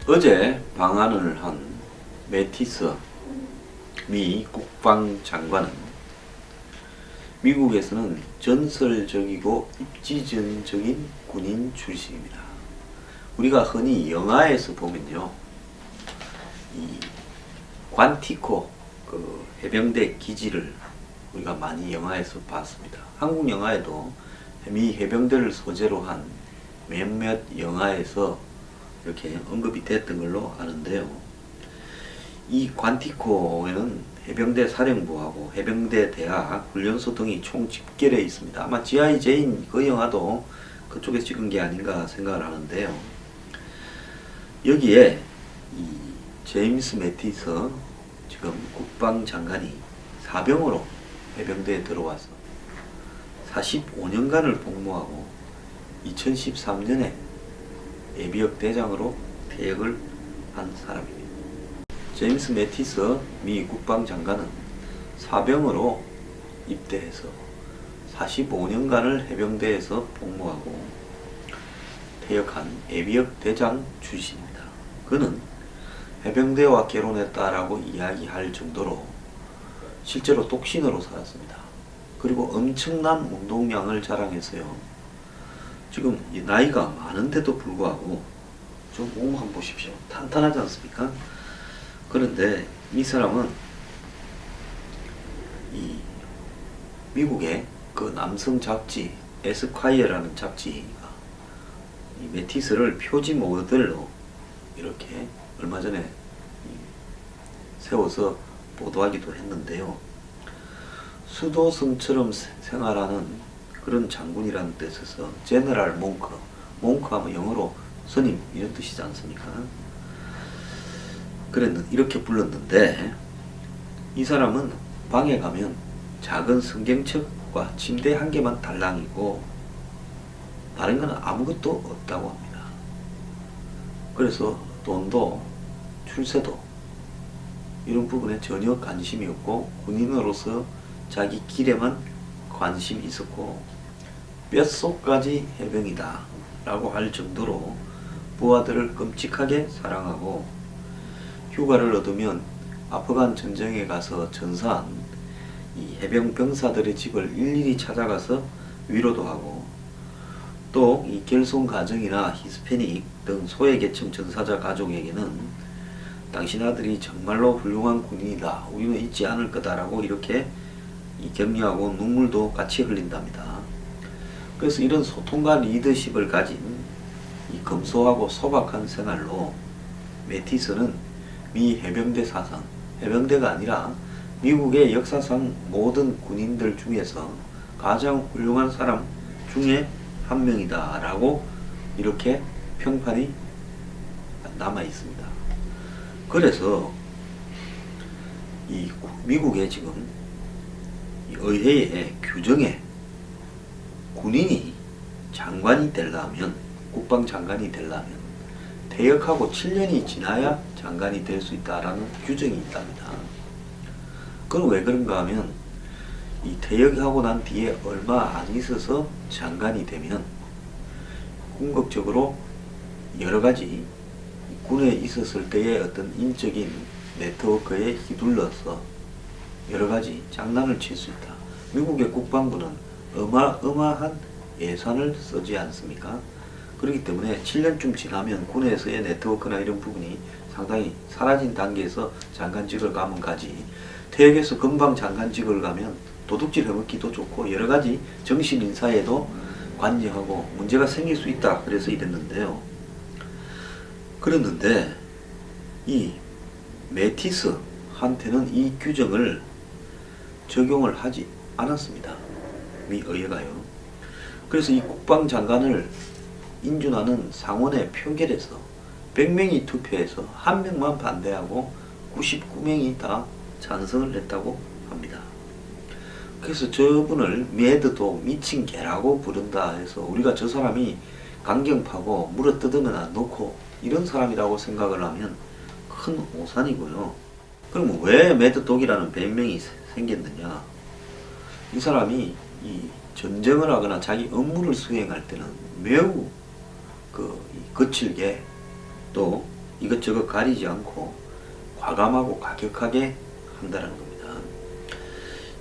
어제 방한을 한 매티스 미 국방장관은 미국에서는 전설적이고 입지전적인 군인 출신입니다. 우리가 흔히 영화에서 보면요, 이 관티코 그 해병대 기지를 우리가 많이 영화에서 봤습니다. 한국 영화에도 미 해병대를 소재로 한 몇몇 영화에서 이렇게 언급이 됐던 걸로 아는데요. 이 관티코에는 해병대 사령부하고 해병대 대학 훈련소 등이 총 집결해 있습니다. 아마 G.I. 제인 그 영화도 그쪽에서 찍은 게 아닌가 생각을 하는데요. 여기에 이 제임스 매티스 지금 국방장관이 사병으로 해병대에 들어와서 45년간을 복무하고 2013년에 예비역 대장으로 퇴역을 한 사람입니다. 제임스 매티스 미 국방장관은 사병으로 입대해서 45년간을 해병대에서 복무하고 퇴역한 예비역 대장 출신입니다. 그는 해병대와 결혼했다라고 이야기할 정도로 실제로 독신으로 살았습니다. 그리고 엄청난 운동량을 자랑해서요. 지금 나이가 많은데도 불구하고 좀 몸 한번 보십시오. 탄탄하지 않습니까? 그런데 이 사람은 이 미국의 그 남성 잡지 에스콰이어라는 잡지가 이 매티스를 표지 모델로 이렇게 얼마 전에 세워서 보도하기도 했는데요. 수도승처럼 생활하는 그런 장군이라는 뜻에서 제너럴 몽크, 몽크 하면 영어로 선임 이런 뜻이지 않습니까? 이렇게 불렀는데 이 사람은 방에 가면 작은 성경책과 침대 한 개만 달랑이고 다른 건 아무것도 없다고 합니다. 그래서 돈도 출세도 이런 부분에 전혀 관심이 없고 군인으로서 자기 길에만 관심이 있었고 뼛속까지 해병이다 라고 할 정도로 부하들을 끔찍하게 사랑하고 휴가를 얻으면 아프간 전쟁에 가서 전사한 이 해병 병사들의 집을 일일이 찾아가서 위로도 하고 또 이 결손 가정이나 히스패닉 등 소외계층 전사자 가족에게는 당신 아들이 정말로 훌륭한 군인이다. 우리는 잊지 않을 거다라고 이렇게 격려하고 눈물도 같이 흘린답니다. 그래서 이런 소통과 리더십을 가진 이 검소하고 소박한 생활로 매티스는 미 해병대 사상, 해병대가 아니라 미국의 역사상 모든 군인들 중에서 가장 훌륭한 사람 중에 한 명이다 라고 이렇게 평판이 남아 있습니다. 그래서 이 미국의 지금 의회의 규정에 군인이 장관이 되려면, 국방장관이 되려면 퇴역하고 7년이 지나야 장관이 될 수 있다라는 규정이 있답니다. 그건 왜 그런가 하면 이 퇴역하고 난 뒤에 얼마 안 있어서 장관이 되면 궁극적으로 여러가지 군에 있었을 때의 어떤 인적인 네트워크에 휘둘러서 여러가지 장난을 칠 수 있다. 미국의 국방부는 어마어마한 예산을 쓰지 않습니까? 그렇기 때문에 7년쯤 지나면 군에서의 네트워크나 이런 부분이 상당히 사라진 단계에서 장관직을 가면 가지, 퇴역해서 금방 장관직을 가면 도둑질 해먹기도 좋고 여러가지 정신 인사에도 관여하고 문제가 생길 수 있다. 그래서 이랬는데요. 그랬는데 이 매티스한테는 이 규정을 적용을 하지 않았습니다. 미 의회가요. 그래서 이 국방장관을 인준하는 상원의 표결에서 100명이 투표해서 1명만 반대하고 99명이 다 찬성을 했다고 합니다. 그래서 저분을 매드도 미친 개라고 부른다 해서 우리가 저 사람이 강경파고 물어뜯으면 안 놓고 이런 사람이라고 생각을 하면 큰 오산이고요. 그럼 왜 매드독이라는 별명이 생겼느냐? 이 사람이 이 전쟁을 하거나 자기 업무를 수행할 때는 매우 거칠게 또 이것저것 가리지 않고 과감하고 과격하게 한다는 겁니다.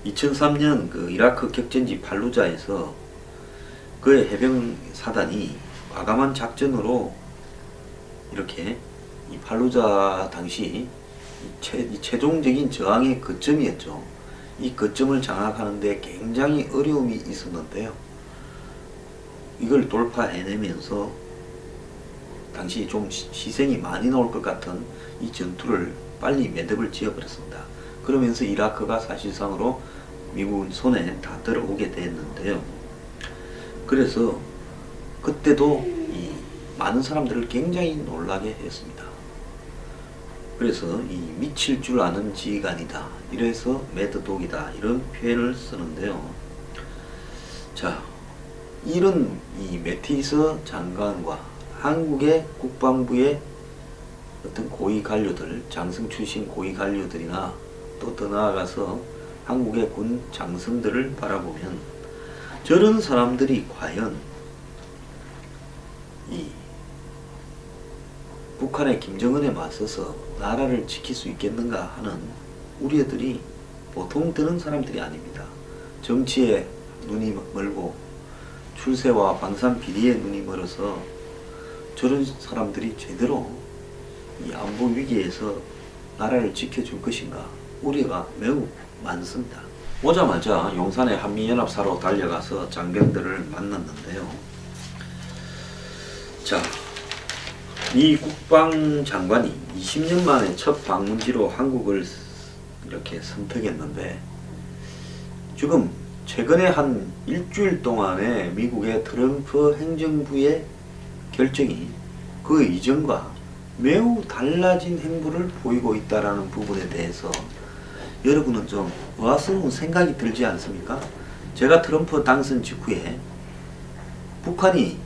2003년 그 이라크 격전지 팔루자에서 그의 해병 사단이 과감한 작전으로 이렇게 이 팔루자 당시 최종적인 저항의 거점이었죠. 이 거점을 장악하는데 굉장히 어려움이 있었는데요. 이걸 돌파해내면서 당시 좀 희생이 많이 나올 것 같은 이 전투를 빨리 매듭을 지어버렸습니다. 그러면서 이라크가 사실상으로 미국 손에 다 들어오게 됐는데요. 그래서 그때도 이 많은 사람들을 굉장히 놀라게 했습니다. 그래서 이 미칠 줄 아는 지휘관이다, 이래서 매드독이다, 이런 표현을 쓰는데요. 자, 이런 이 매티스 장관과 한국의 국방부의 어떤 고위 관료들, 장성 출신 고위 관료들이나 또 더 나아가서 한국의 군 장성들을 바라보면 저런 사람들이 과연 이 북한의 김정은에 맞서서 나라를 지킬 수 있겠는가 하는 우려들이 보통 드는 사람들이 아닙니다. 정치에 눈이 멀고 출세와 방산 비리에 눈이 멀어서 저런 사람들이 제대로 이 안보 위기에서 나라를 지켜줄 것인가 우려가 매우 많습니다. 오자마자 용산의 한미연합사로 달려가서 장병들을 만났는데요. 자, 미 국방장관이 20년 만에 첫 방문지로 한국을 이렇게 선택했는데, 지금 최근에 한 일주일 동안의 미국의 트럼프 행정부의 결정이 그 이전과 매우 달라진 행보를 보이고 있다는 부분에 대해서 여러분은 좀 의아스러운 생각이 들지 않습니까? 제가 트럼프 당선 직후에 북한이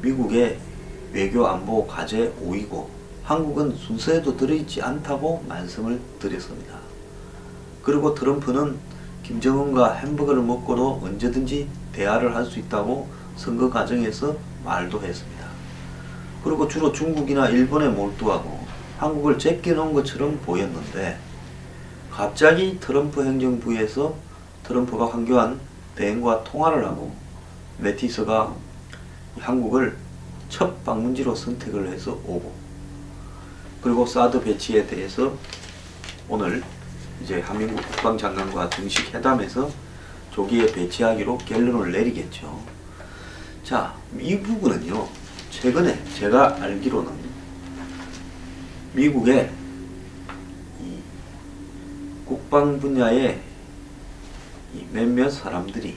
미국의 외교 안보 과제 5위고 한국은 순서에도 들어있지 않다고 말씀을 드렸습니다. 그리고 트럼프는 김정은과 햄버거를 먹고도 언제든지 대화를 할 수 있다고 선거 과정에서 말도 했습니다. 그리고 주로 중국이나 일본에 몰두하고 한국을 제껴놓은 것처럼 보였는데, 갑자기 트럼프 행정부에서 트럼프가 황교안 대행과 통화를 하고 매티스가 한국을 첫 방문지로 선택을 해서 오고, 그리고 사드 배치에 대해서 오늘 이제 한민국 국방장관과 정식 회담에서 조기에 배치하기로 결론을 내리겠죠. 자, 미국은요, 최근에 제가 알기로는 미국의 이 국방 분야의 이 몇몇 사람들이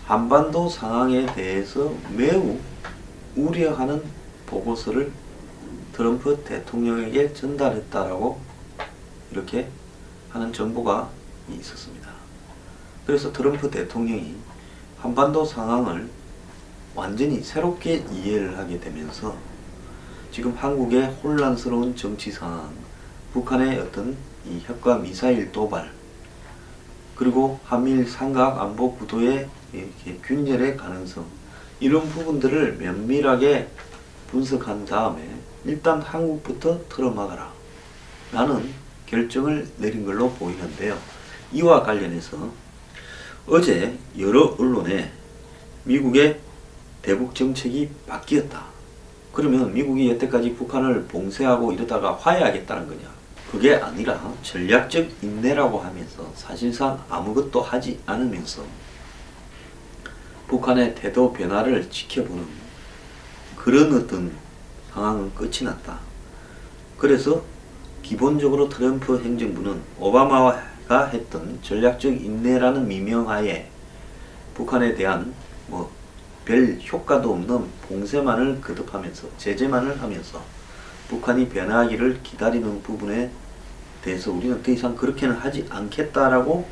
한반도 상황에 대해서 매우 우려하는 보고서를 트럼프 대통령에게 전달했다라고 이렇게 하는 정보가 있었습니다. 그래서 트럼프 대통령이 한반도 상황을 완전히 새롭게 이해를 하게 되면서 지금 한국의 혼란스러운 정치 상황, 북한의 어떤 이 핵과 미사일 도발, 그리고 한미일 삼각 안보 구도의 이렇게 균열의 가능성, 이런 부분들을 면밀하게 분석한 다음에 일단 한국부터 틀어막아라 라는 결정을 내린 걸로 보이는데요. 이와 관련해서 어제 여러 언론에 미국의 대북 정책이 바뀌었다, 그러면 미국이 여태까지 북한을 봉쇄하고 이러다가 화해하겠다는 거냐, 그게 아니라 전략적 인내라고 하면서 사실상 아무것도 하지 않으면서 북한의 태도 변화를 지켜보는 그런 어떤 상황은 끝이 났다. 그래서 기본적으로 트럼프 행정부는 오바마가 했던 전략적 인내라는 미명하에 북한에 대한 별 효과도 없는 봉쇄만을 거듭하면서 제재만을 하면서 북한이 변화하기를 기다리는 부분에 대해서 우리는 더 이상 그렇게는 하지 않겠다라고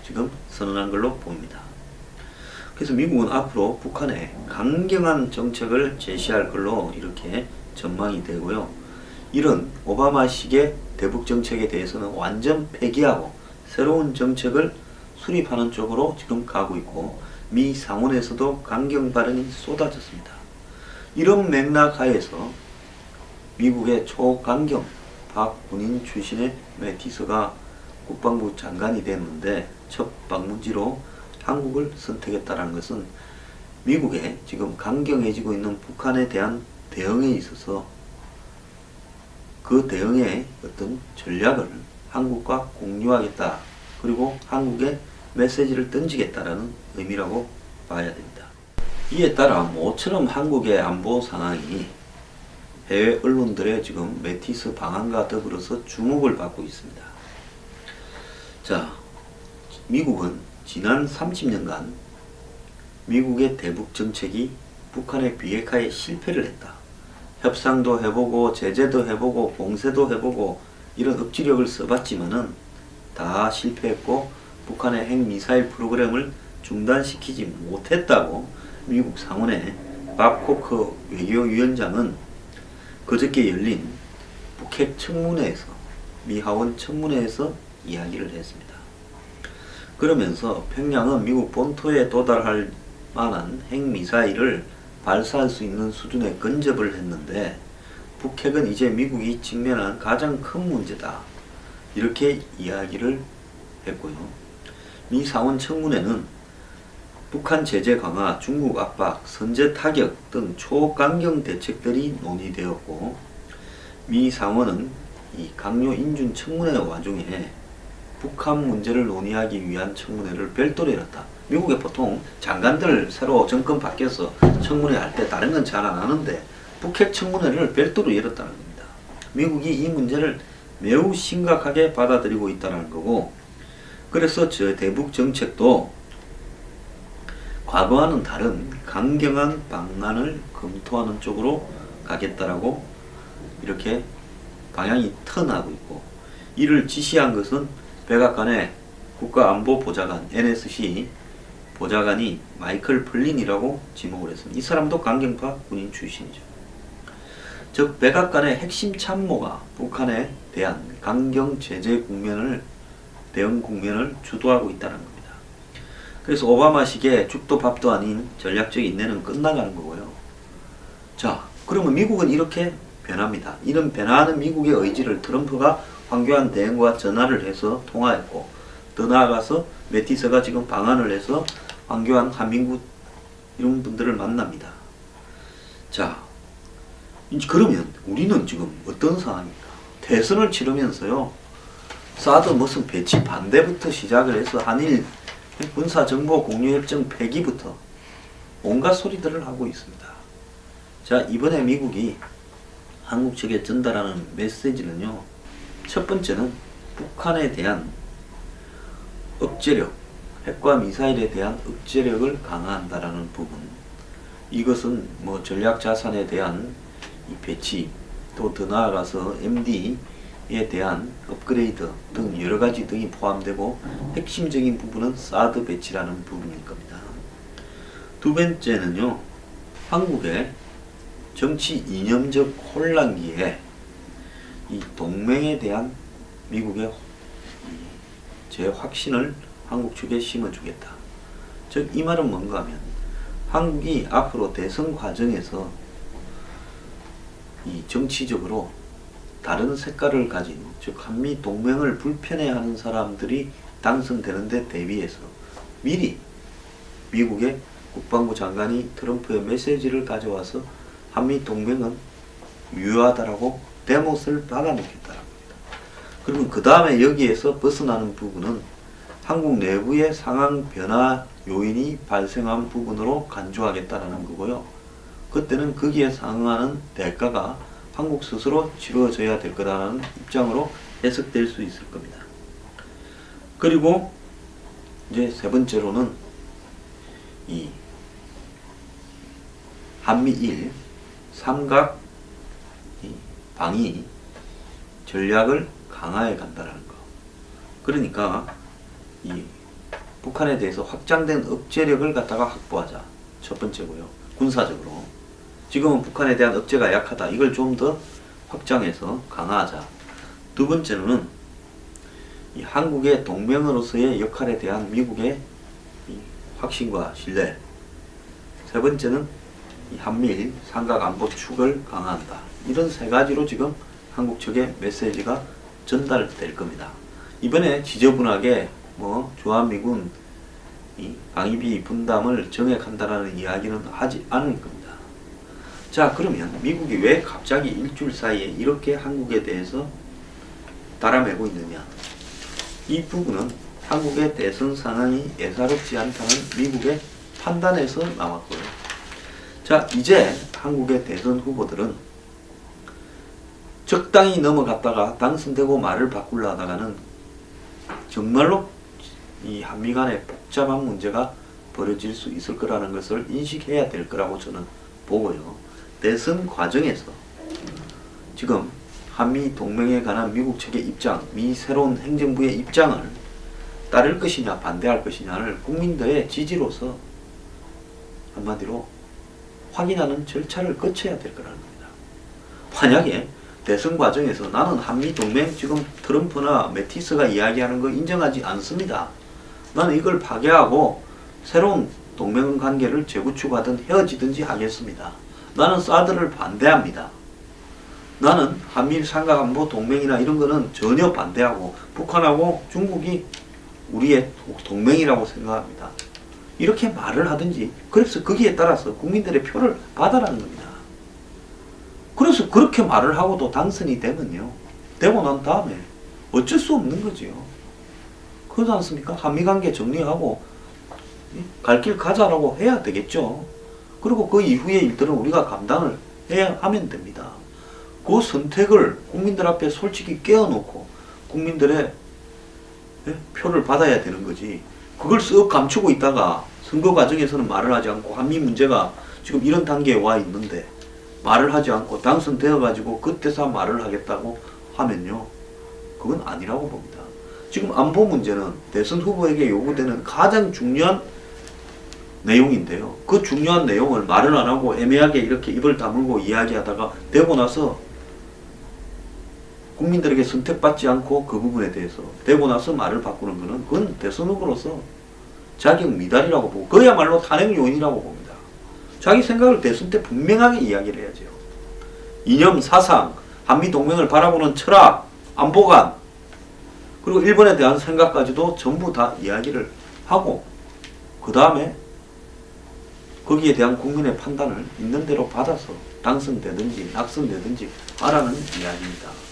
지금 선언한 걸로 보입니다. 그래서 미국은 앞으로 북한에 강경한 정책을 제시할 걸로 이렇게 전망이 되고요. 이런 오바마식의 대북 정책에 대해서는 완전 폐기하고 새로운 정책을 수립하는 쪽으로 지금 가고 있고, 미 상원에서도 강경 발언이 쏟아졌습니다. 이런 맥락 하에서 미국의 초강경파 군인 출신의 매티스가 국방부 장관이 됐는데 첫 방문지로 한국을 선택했다는 것은 미국의 지금 강경해지고 있는 북한에 대한 대응에 있어서 그 대응의 어떤 전략을 한국과 공유하겠다. 그리고 한국에 메시지를 던지겠다라는 의미라고 봐야 됩니다. 이에 따라 모처럼 한국의 안보 상황이 해외 언론들의 지금 매티스 방한과 더불어서 주목을 받고 있습니다. 자, 미국은 지난 30년간 미국의 대북 정책이 북한의 비핵화에 실패를 했다. 협상도 해보고 제재도 해보고 봉쇄도 해보고 이런 억지력을 써봤지만은 다 실패했고 북한의 핵미사일 프로그램을 중단시키지 못했다고 미국 상원의 밥 코커 외교위원장은 그저께 열린 북핵 청문회에서 미 하원 청문회에서 이야기를 했습니다. 그러면서 평양은 미국 본토에 도달할 만한 핵미사일을 발사할 수 있는 수준에 근접을 했는데 북핵은 이제 미국이 직면한 가장 큰 문제다. 이렇게 이야기를 했고요. 미 상원 청문회는 북한 제재 강화, 중국 압박, 선제 타격 등 초강경 대책들이 논의되었고 미 상원은 이 강요 인준 청문회 와중에 북한 문제를 논의하기 위한 청문회를 별도로 열었다. 미국에 보통 장관들 새로 정권 바뀌어서 청문회 할 때 다른 건 잘 안 하는데 북핵 청문회를 별도로 열었다는 겁니다. 미국이 이 문제를 매우 심각하게 받아들이고 있다는 거고 그래서 저 대북 정책도 과거와는 다른 강경한 방안을 검토하는 쪽으로 가겠다라고 이렇게 방향이 턴하고 있고 이를 지시한 것은 백악관의 국가안보보좌관 NSC 보좌관이 마이클 플린이라고 지목을 했습니다. 이 사람도 강경파 군인 출신이죠. 즉 백악관의 핵심 참모가 북한에 대한 강경 제재 대응 국면을 주도하고 있다는 겁니다. 그래서 오바마식의 죽도 밥도 아닌 전략적 인내는 끝나가는 거고요. 자, 그러면 미국은 이렇게 변합니다. 이런 변화하는 미국의 의지를 트럼프가 황교안 대행과 전화를 해서 통화했고 더 나아가서 매티스가 지금 방한을 해서 황교안, 한민구 이런 분들을 만납니다. 자, 그러면 우리는 지금 어떤 상황입니까? 대선을 치르면서요. 사드 무슨 배치 반대부터 시작을 해서 한일 군사정보공유협정 폐기부터 온갖 소리들을 하고 있습니다. 자, 이번에 미국이 한국 측에 전달하는 메시지는요. 첫 번째는 북한에 대한 억제력, 핵과 미사일에 대한 억제력을 강화한다라는 부분. 이것은 뭐 전략 자산에 대한 이 배치, 또 더 나아가서 MD에 대한 업그레이드 등 여러 가지 등이 포함되고 핵심적인 부분은 사드 배치라는 부분일 겁니다. 두 번째는요. 한국의 정치 이념적 혼란기에 이 동맹에 대한 미국의 재확신을 한국 측에 심어주겠다. 즉 이 말은 뭔가 하면 한국이 앞으로 대선 과정에서 이 정치적으로 다른 색깔을 가진 즉 한미 동맹을 불편해하는 사람들이 당선되는데 대비해서 미리 미국의 국방부 장관이 트럼프의 메시지를 가져와서 한미 동맹은 유효하다라고 대못을 박아놓겠다는 겁니다. 그러면 그 다음에 여기에서 벗어나는 부분은 한국 내부의 상황 변화 요인이 발생한 부분으로 간주하겠다라는 거고요. 그때는 거기에 상응하는 대가가 한국 스스로 치러져야 될 거라는 입장으로 해석될 수 있을 겁니다. 그리고 이제 세 번째로는 이 한미일 삼각 방위 전략을 강화해 간다는 거. 그러니까 이 북한에 대해서 확장된 억제력을 갖다가 확보하자. 첫 번째고요. 군사적으로. 지금은 북한에 대한 억제가 약하다. 이걸 좀 더 확장해서 강화하자. 두 번째로는 이 한국의 동맹으로서의 역할에 대한 미국의 이 확신과 신뢰. 세 번째는 이 한미일 삼각안보 축을 강화한다. 이런 세 가지로 지금 한국 측의 메시지가 전달될 겁니다. 이번에 지저분하게 주한미군 이 방위비 분담을 정액한다라는 이야기는 하지 않을 겁니다. 자, 그러면 미국이 왜 갑자기 일주일 사이에 이렇게 한국에 대해서 달아매고 있느냐? 이 부분은 한국의 대선 상황이 예사롭지 않다는 미국의 판단에서 나왔고요. 자, 이제 한국의 대선 후보들은 적당히 넘어갔다가 당선되고 말을 바꾸려 하다가는 정말로 이 한미 간의 복잡한 문제가 벌어질 수 있을 거라는 것을 인식해야 될 거라고 저는 보고요. 대선 과정에서 지금 한미 동맹에 관한 미국 측의 입장, 미 새로운 행정부의 입장을 따를 것이냐 반대할 것이냐를 국민들의 지지로서 한마디로 확인하는 절차를 거쳐야 될 거라는 겁니다. 만약에 대선 과정에서 나는 한미 동맹 지금 트럼프나 매티스가 이야기하는 거 인정하지 않습니다. 나는 이걸 파괴하고 새로운 동맹 관계를 재구축하든 헤어지든지 하겠습니다. 나는 사드를 반대합니다. 나는 한미일 삼각안보 동맹이나 이런 거는 전혀 반대하고 북한하고 중국이 우리의 동맹이라고 생각합니다. 이렇게 말을 하든지, 그래서 거기에 따라서 국민들의 표를 받아라는 겁니다. 그래서 그렇게 말을 하고도 당선이 되면요, 되고 난 다음에 어쩔 수 없는 거지요. 그러지 않습니까? 한미관계 정리하고 갈 길 가자라고 해야 되겠죠. 그리고 그 이후의 일들은 우리가 감당을 해야 하면 됩니다. 그 선택을 국민들 앞에 솔직히 깨어놓고 국민들의 표를 받아야 되는 거지. 그걸 쓱 감추고 있다가 선거 과정에서는 말을 하지 않고 한미 문제가 지금 이런 단계에 와 있는데 말을 하지 않고 당선되어 가지고 그때서 말을 하겠다고 하면요, 그건 아니라고 봅니다. 지금 안보 문제는 대선 후보에게 요구되는 가장 중요한 내용인데요. 그 중요한 내용을 말을 안 하고 애매하게 이렇게 입을 다물고 이야기하다가 되고 나서 국민들에게 선택받지 않고 그 부분에 대해서 되고 나서 말을 바꾸는 것은 그건 대선 후보로서 자격 미달이라고 보고 그야말로 탄핵 요인이라고 봅니다. 자기 생각을 대선 때 분명하게 이야기를 해야죠. 이념, 사상, 한미 동맹을 바라보는 철학, 안보관, 그리고 일본에 대한 생각까지도 전부 다 이야기를 하고 그 다음에 거기에 대한 국민의 판단을 있는 대로 받아서 당선되든지 낙선되든지 하라는 이야기입니다.